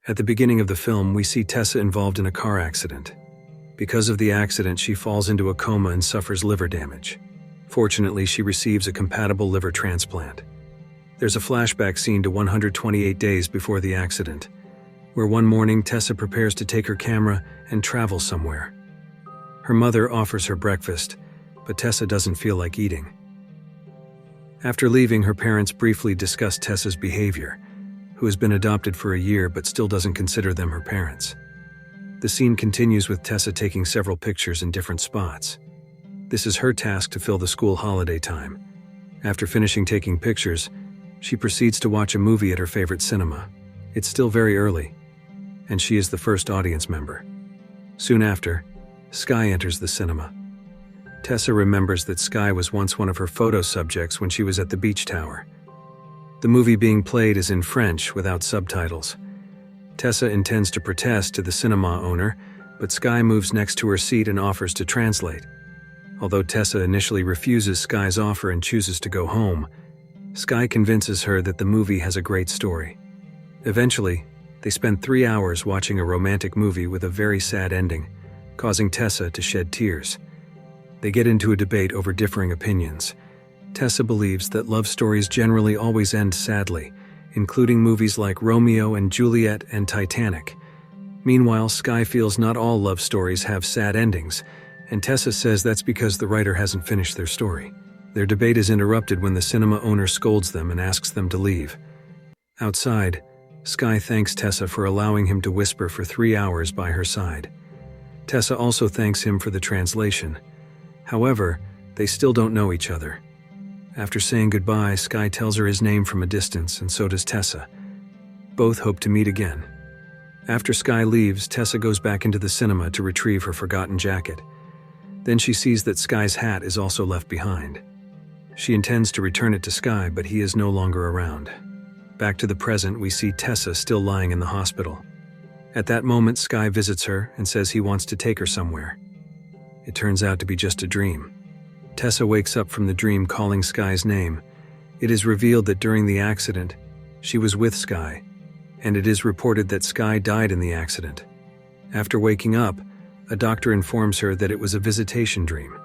At the beginning of the film, we see Tessa involved in a car accident. Because of the accident, she falls into a coma and suffers liver damage. Fortunately, she receives a compatible liver transplant. There's a flashback scene to 128 days before the accident, where one morning Tessa prepares to take her camera and travel somewhere. Her mother offers her breakfast, but Tessa doesn't feel like eating. After leaving, her parents briefly discuss Tessa's behavior, who has been adopted for a year but still doesn't consider them her parents. The scene continues with Tessa taking several pictures in different spots. This is her task to fill the school holiday time. After finishing taking pictures, she proceeds to watch a movie at her favorite cinema. It's still very early, and she is the first audience member. Soon after, Sky enters the cinema. Tessa remembers that Sky was once one of her photo subjects when she was at the beach tower. The movie being played is in French without subtitles. Tessa intends to protest to the cinema owner, but Sky moves next to her seat and offers to translate. Although Tessa initially refuses Sky's offer and chooses to go home, Sky convinces her that the movie has a great story. Eventually, they spend 3 hours watching a romantic movie with a very sad ending, causing Tessa to shed tears. They get into a debate over differing opinions. Tessa believes that love stories generally always end sadly, including movies like Romeo and Juliet and Titanic. Meanwhile, Sky feels not all love stories have sad endings, and Tessa says that's because the writer hasn't finished their story. Their debate is interrupted when the cinema owner scolds them and asks them to leave. Outside, Sky thanks Tessa for allowing him to whisper for 3 hours by her side. Tessa also thanks him for the translation. However, they still don't know each other. After saying goodbye, Sky tells her his name from a distance, and so does Tessa. Both hope to meet again. After Sky leaves, Tessa goes back into the cinema to retrieve her forgotten jacket. Then she sees that Sky's hat is also left behind. She intends to return it to Sky, but he is no longer around. Back to the present, we see Tessa still lying in the hospital. At that moment, Sky visits her and says he wants to take her somewhere. It turns out to be just a dream. Tessa wakes up from the dream calling Sky's name. It is revealed that during the accident, she was with Sky, and it is reported that Sky died in the accident. After waking up, a doctor informs her that it was a visitation dream,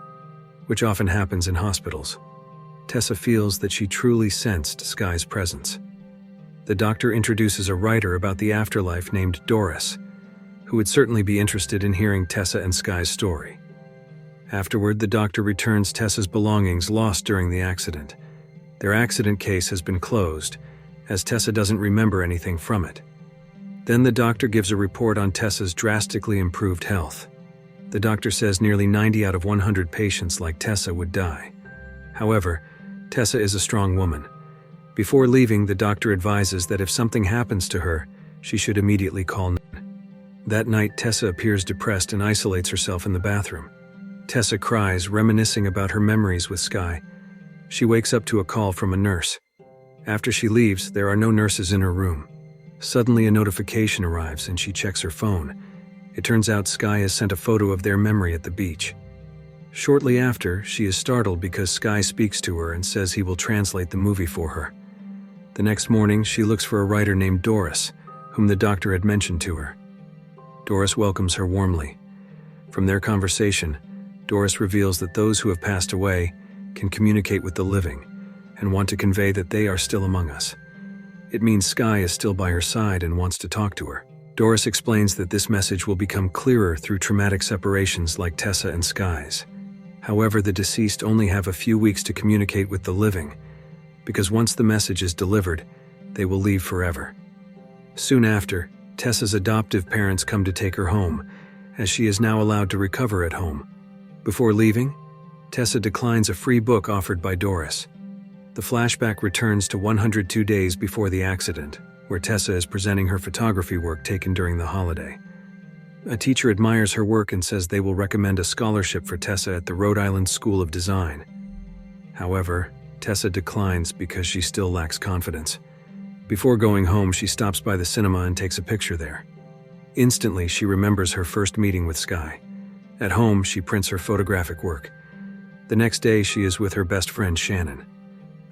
which often happens in hospitals. Tessa feels that she truly sensed Sky's presence. The doctor introduces a writer about the afterlife named Doris, who would certainly be interested in hearing Tessa and Sky's story. Afterward, the doctor returns Tessa's belongings lost during the accident. Their accident case has been closed, as Tessa doesn't remember anything from it. Then the doctor gives a report on Tessa's drastically improved health. The doctor says nearly 90 out of 100 patients like Tessa would die. However, Tessa is a strong woman. Before leaving, the doctor advises that if something happens to her, she should immediately call 911. That night, Tessa appears depressed and isolates herself in the bathroom. Tessa cries, reminiscing about her memories with Sky. She wakes up to a call from a nurse. After she leaves, there are no nurses in her room. Suddenly, a notification arrives and she checks her phone. It turns out Sky has sent a photo of their memory at the beach. Shortly after, she is startled because Sky speaks to her and says he will translate the movie for her. The next morning, she looks for a writer named Doris, whom the doctor had mentioned to her. Doris welcomes her warmly. From their conversation, Doris reveals that those who have passed away can communicate with the living and want to convey that they are still among us. It means Sky is still by her side and wants to talk to her. Doris explains that this message will become clearer through traumatic separations like Tessa and Sky's. However, the deceased only have a few weeks to communicate with the living, because once the message is delivered, they will leave forever. Soon after, Tessa's adoptive parents come to take her home, as she is now allowed to recover at home. Before leaving, Tessa declines a free book offered by Doris. The flashback returns to 102 days before the accident, where Tessa is presenting her photography work taken during the holiday. A teacher admires her work and says they will recommend a scholarship for Tessa at the Rhode Island School of Design. However, Tessa declines because she still lacks confidence. Before going home, she stops by the cinema and takes a picture there. Instantly, she remembers her first meeting with Sky. At home, she prints her photographic work. The next day, she is with her best friend Shannon.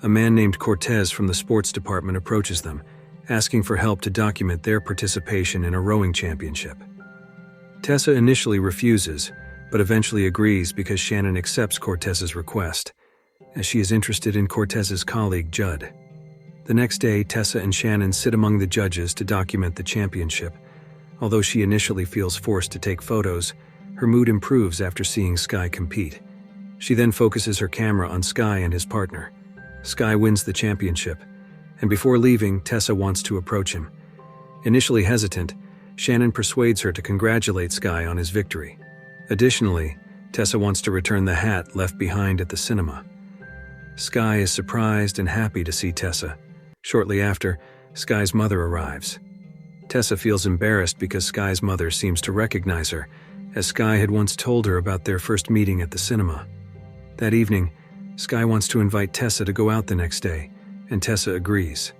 A man named Cortez from the sports department approaches them, asking for help to document their participation in a rowing championship. Tessa initially refuses, but eventually agrees because Shannon accepts Cortez's request, as she is interested in Cortez's colleague Judd. The next day, Tessa and Shannon sit among the judges to document the championship. Although she initially feels forced to take photos, her mood improves after seeing Sky compete. She then focuses her camera on Sky and his partner. Sky wins the championship, and before leaving, Tessa wants to approach him. Initially hesitant, Shannon persuades her to congratulate Sky on his victory. Additionally, Tessa wants to return the hat left behind at the cinema. Sky is surprised and happy to see Tessa. Shortly after, Sky's mother arrives. Tessa feels embarrassed because Sky's mother seems to recognize her, as Sky had once told her about their first meeting at the cinema. That evening, Sky wants to invite Tessa to go out the next day, and Tessa agrees.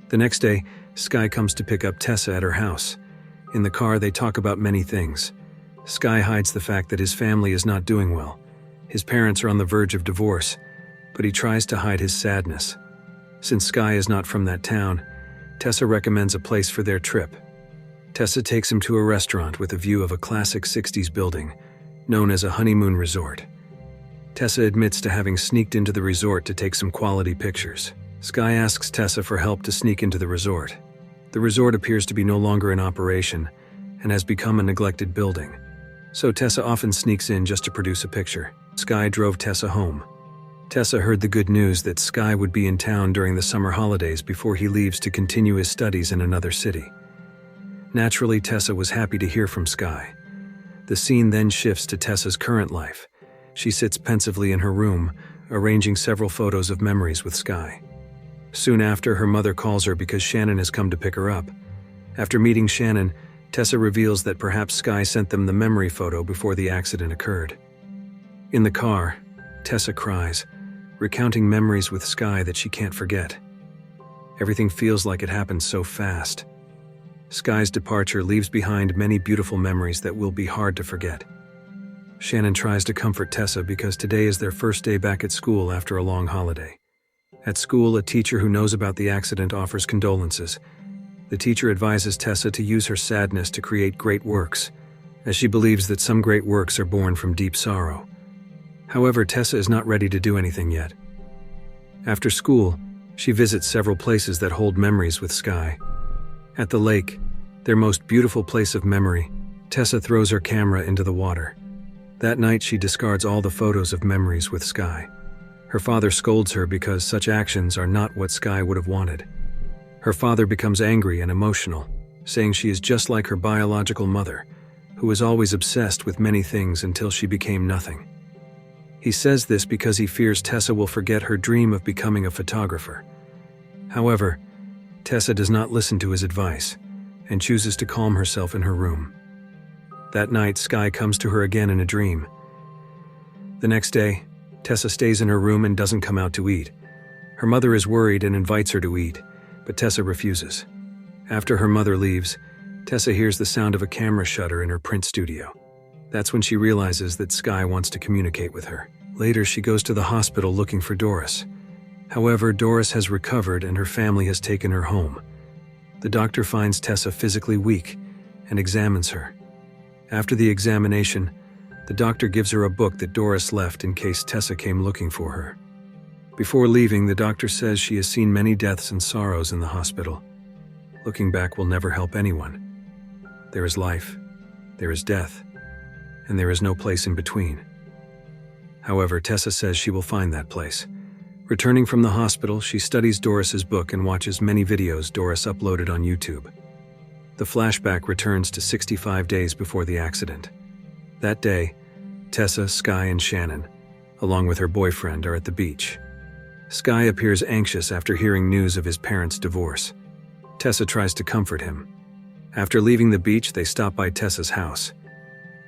The next day, Sky comes to pick up Tessa at her house. In the car, they talk about many things. Sky hides the fact that his family is not doing well. His parents are on the verge of divorce, but he tries to hide his sadness. Since Sky is not from that town, Tessa recommends a place for their trip. Tessa takes him to a restaurant with a view of a classic 60s building, known as a honeymoon resort. Tessa admits to having sneaked into the resort to take some quality pictures. Sky asks Tessa for help to sneak into the resort. The resort appears to be no longer in operation and has become a neglected building, so Tessa often sneaks in just to produce a picture. Sky drove Tessa home. Tessa heard the good news that Sky would be in town during the summer holidays before he leaves to continue his studies in another city. Naturally, Tessa was happy to hear from Sky. The scene then shifts to Tessa's current life. She sits pensively in her room, arranging several photos of memories with Sky. Soon after, her mother calls her because Shannon has come to pick her up. After meeting Shannon, Tessa reveals that perhaps Sky sent them the memory photo before the accident occurred. In the car, Tessa cries, recounting memories with Sky that she can't forget. Everything feels like it happened so fast. Sky's departure leaves behind many beautiful memories that will be hard to forget. Shannon tries to comfort Tessa because today is their first day back at school after a long holiday. At school, a teacher who knows about the accident offers condolences. The teacher advises Tessa to use her sadness to create great works, as she believes that some great works are born from deep sorrow. However, Tessa is not ready to do anything yet. After school, she visits several places that hold memories with Sky. At the lake, their most beautiful place of memory, Tessa throws her camera into the water. That night, she discards all the photos of memories with Sky. Her father scolds her because such actions are not what Sky would have wanted. Her father becomes angry and emotional, saying she is just like her biological mother, who was always obsessed with many things until she became nothing. He says this because he fears Tessa will forget her dream of becoming a photographer. However, Tessa does not listen to his advice and chooses to calm herself in her room. That night, Sky comes to her again in a dream. The next day, Tessa stays in her room and doesn't come out to eat. Her mother is worried and invites her to eat, but Tessa refuses. After her mother leaves, Tessa hears the sound of a camera shutter in her print studio. That's when she realizes that Sky wants to communicate with her. Later, she goes to the hospital looking for Doris. However, Doris has recovered and her family has taken her home. The doctor finds Tessa physically weak and examines her. After the examination, the doctor gives her a book that Doris left in case Tessa came looking for her. Before leaving, the doctor says she has seen many deaths and sorrows in the hospital. Looking back will never help anyone. There is life, there is death, and there is no place in between. However, Tessa says she will find that place. Returning from the hospital, she studies Doris's book and watches many videos Doris uploaded on YouTube. The flashback returns to 65 days before the accident. That day, Tessa, Sky, and Shannon, along with her boyfriend, are at the beach. Sky appears anxious after hearing news of his parents' divorce. Tessa tries to comfort him. After leaving the beach, they stop by Tessa's house.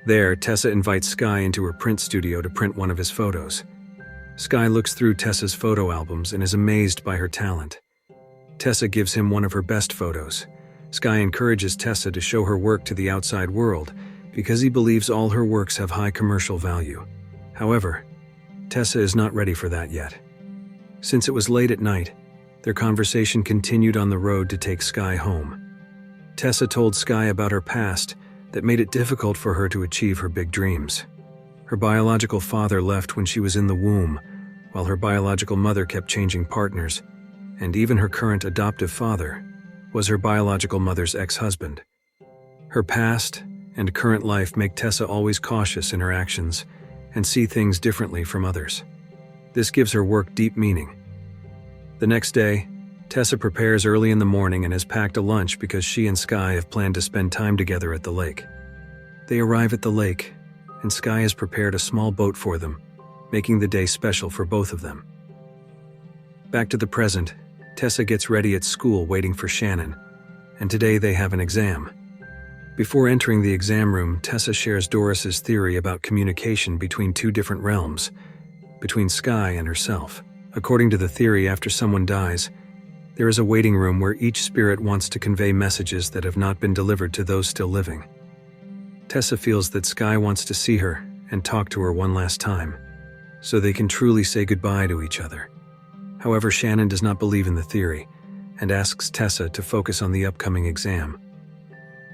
There, Tessa invites Sky into her print studio to print one of his photos. Sky looks through Tessa's photo albums and is amazed by her talent. Tessa gives him one of her best photos. Sky encourages Tessa to show her work to the outside world because he believes all her works have high commercial value. However, Tessa is not ready for that yet. Since it was late at night, Their conversation continued on the road to take Sky home. Tessa told Sky about her past that made it difficult for her to achieve her big dreams. Her biological father left when she was in the womb, while her biological mother kept changing partners, and even her current adoptive father was her biological mother's ex-husband. Her past and current life make Tessa always cautious in her actions and see things differently from others. This gives her work deep meaning. The next day, Tessa prepares early in the morning and has packed a lunch because she and Sky have planned to spend time together at the lake. They arrive at the lake, and Sky has prepared a small boat for them, making the day special for both of them. Back to the present, Tessa gets ready at school waiting for Shannon, and today they have an exam. Before entering the exam room, Tessa shares Doris's theory about communication between two different realms, between Sky and herself. According to the theory, after someone dies, there is a waiting room where each spirit wants to convey messages that have not been delivered to those still living. Tessa feels that Sky wants to see her and talk to her one last time, so they can truly say goodbye to each other. However, Shannon does not believe in the theory and asks Tessa to focus on the upcoming exam.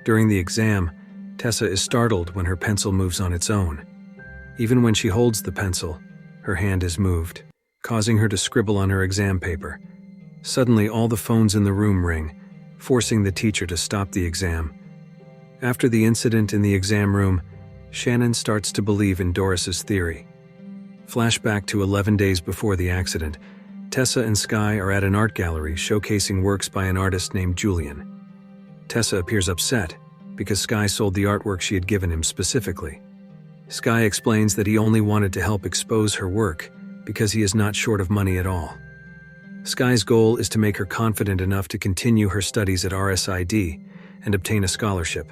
During the exam, Tessa is startled when her pencil moves on its own. Even when she holds the pencil, her hand is moved, causing her to scribble on her exam paper. Suddenly, all the phones in the room ring, forcing the teacher to stop the exam. After the incident in the exam room, Shannon starts to believe in Doris's theory. Flashback to 11 days before the accident, Tessa and Sky are at an art gallery showcasing works by an artist named Julian. Tessa appears upset because Sky sold the artwork she had given him specifically. Sky explains that he only wanted to help expose her work because he is not short of money at all. Sky's goal is to make her confident enough to continue her studies at RSID and obtain a scholarship.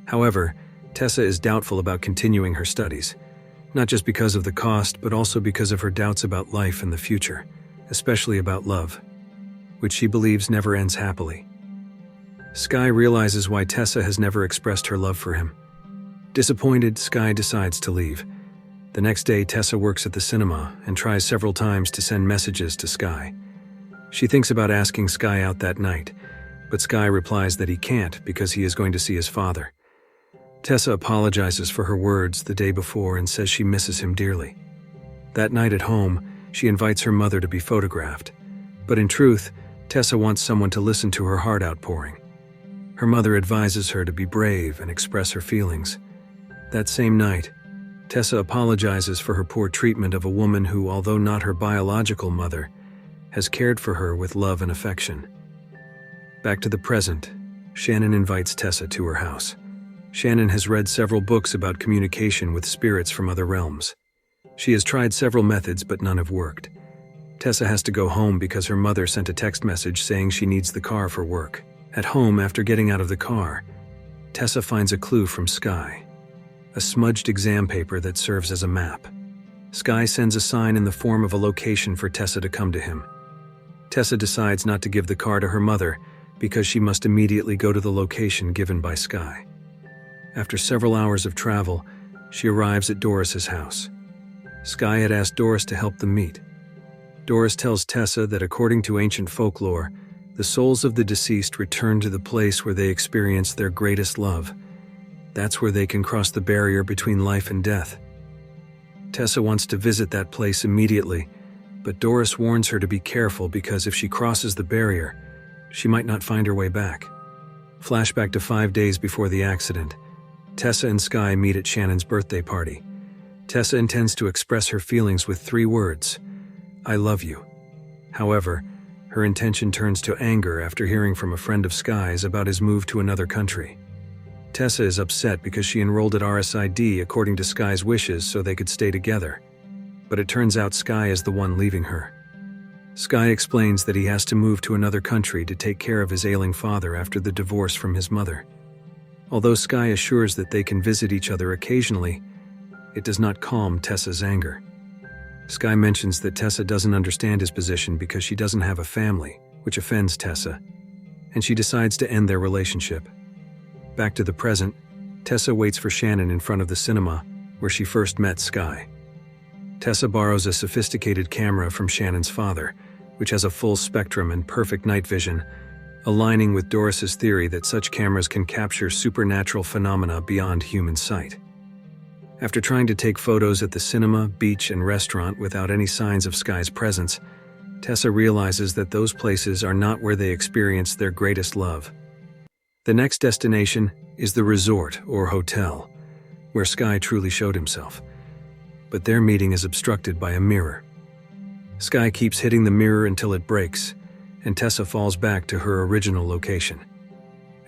However, Tessa is doubtful about continuing her studies, not just because of the cost, but also because of her doubts about life and the future, especially about love, which she believes never ends happily. Sky realizes why Tessa has never expressed her love for him. Disappointed, Sky decides to leave. The next day, Tessa works at the cinema and tries several times to send messages to Sky. She thinks about asking Sky out that night, but Sky replies that he can't because he is going to see his father. Tessa apologizes for her words the day before and says she misses him dearly. That night at home, she invites her mother to be photographed. But in truth, Tessa wants someone to listen to her heart outpouring. Her mother advises her to be brave and express her feelings. That same night, Tessa apologizes for her poor treatment of a woman who, although not her biological mother, has cared for her with love and affection. Back to the present, Shannon invites Tessa to her house. Shannon has read several books about communication with spirits from other realms. She has tried several methods, but none have worked. Tessa has to go home because her mother sent a text message saying she needs the car for work. At home, after getting out of the car, Tessa finds a clue from Sky, a smudged exam paper that serves as a map. Sky sends a sign in the form of a location for Tessa to come to him. Tessa decides not to give the car to her mother because she must immediately go to the location given by Sky. After several hours of travel, she arrives at Doris's house. Sky had asked Doris to help them meet. Doris tells Tessa that according to ancient folklore, the souls of the deceased return to the place where they experienced their greatest love. That's where they can cross the barrier between life and death. Tessa wants to visit that place immediately, but Doris warns her to be careful because if she crosses the barrier, she might not find her way back. Flashback to 5 days before the accident. Tessa and Sky meet at Shannon's birthday party. Tessa intends to express her feelings with 3 words: I love you. However, her intention turns to anger after hearing from a friend of Sky's about his move to another country. Tessa is upset because she enrolled at RSID according to Sky's wishes so they could stay together. But it turns out Sky is the one leaving her. Sky explains that he has to move to another country to take care of his ailing father after the divorce from his mother. Although Sky assures that they can visit each other occasionally, it does not calm Tessa's anger. Sky mentions that Tessa doesn't understand his position because she doesn't have a family, which offends Tessa, and she decides to end their relationship. Back to the present, Tessa waits for Shannon in front of the cinema where she first met Sky. Tessa borrows a sophisticated camera from Shannon's father, which has a full spectrum and perfect night vision, aligning with Doris's theory that such cameras can capture supernatural phenomena beyond human sight. After trying to take photos at the cinema, beach, and restaurant without any signs of Sky's presence, Tessa realizes that those places are not where they experienced their greatest love. The next destination is the resort or hotel, where Sky truly showed himself. But their meeting is obstructed by a mirror. Sky keeps hitting the mirror until it breaks, and Tessa falls back to her original location.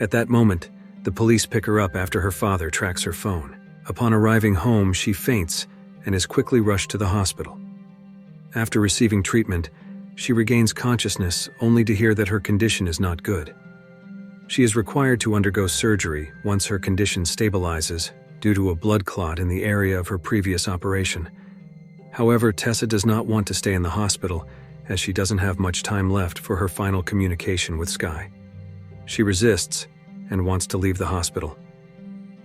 At that moment, the police pick her up after her father tracks her phone. Upon arriving home, she faints and is quickly rushed to the hospital. After receiving treatment, she regains consciousness only to hear that her condition is not good. She is required to undergo surgery once her condition stabilizes due to a blood clot in the area of her previous operation. However, Tessa does not want to stay in the hospital as she doesn't have much time left for her final communication with Sky. She resists and wants to leave the hospital.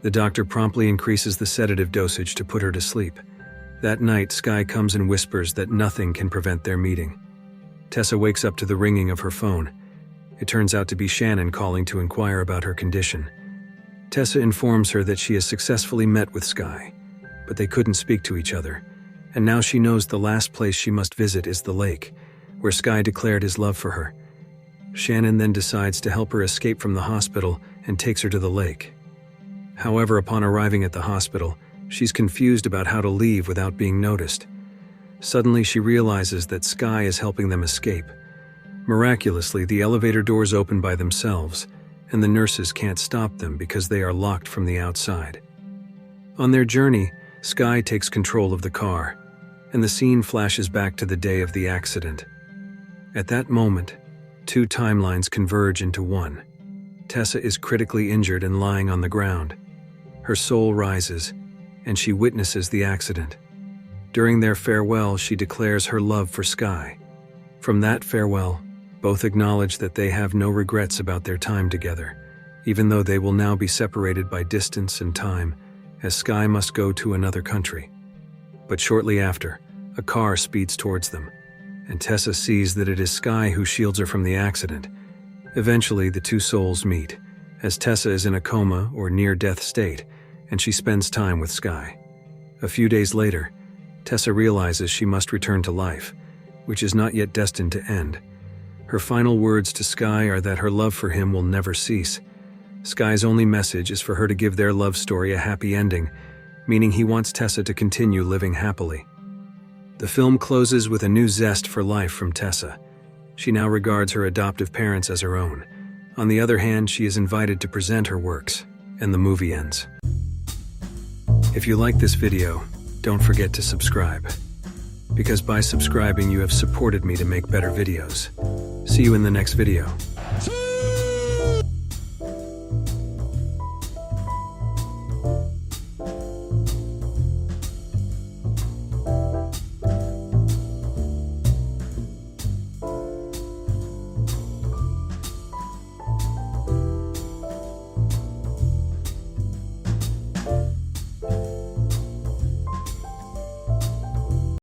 The doctor promptly increases the sedative dosage to put her to sleep. That night, Sky comes and whispers that nothing can prevent their meeting. Tessa wakes up to the ringing of her phone. It turns out to be Shannon calling to inquire about her condition. Tessa informs her that she has successfully met with Sky, but they couldn't speak to each other, and now she knows the last place she must visit is the lake, where Sky declared his love for her. Shannon then decides to help her escape from the hospital and takes her to the lake. However, upon arriving at the hospital, she's confused about how to leave without being noticed. Suddenly, she realizes that Sky is helping them escape. Miraculously, the elevator doors open by themselves, and the nurses can't stop them because they are locked from the outside. On their journey, Sky takes control of the car, and the scene flashes back to the day of the accident. At that moment, two timelines converge into one. Tessa is critically injured and lying on the ground. Her soul rises, and she witnesses the accident. During their farewell, she declares her love for Sky. From that farewell, both acknowledge that they have no regrets about their time together, even though they will now be separated by distance and time, as Sky must go to another country. But shortly after, a car speeds towards them, and Tessa sees that it is Sky who shields her from the accident. Eventually, the two souls meet, as Tessa is in a coma or near-death state, and she spends time with Sky. A few days later, Tessa realizes she must return to life, which is not yet destined to end. Her final words to Sky are that her love for him will never cease. Sky's only message is for her to give their love story a happy ending, meaning he wants Tessa to continue living happily. The film closes with a new zest for life from Tessa. She now regards her adoptive parents as her own. On the other hand, she is invited to present her works, and the movie ends. If you like this video, don't forget to subscribe, because by subscribing you have supported me to make better videos. See you in the next video.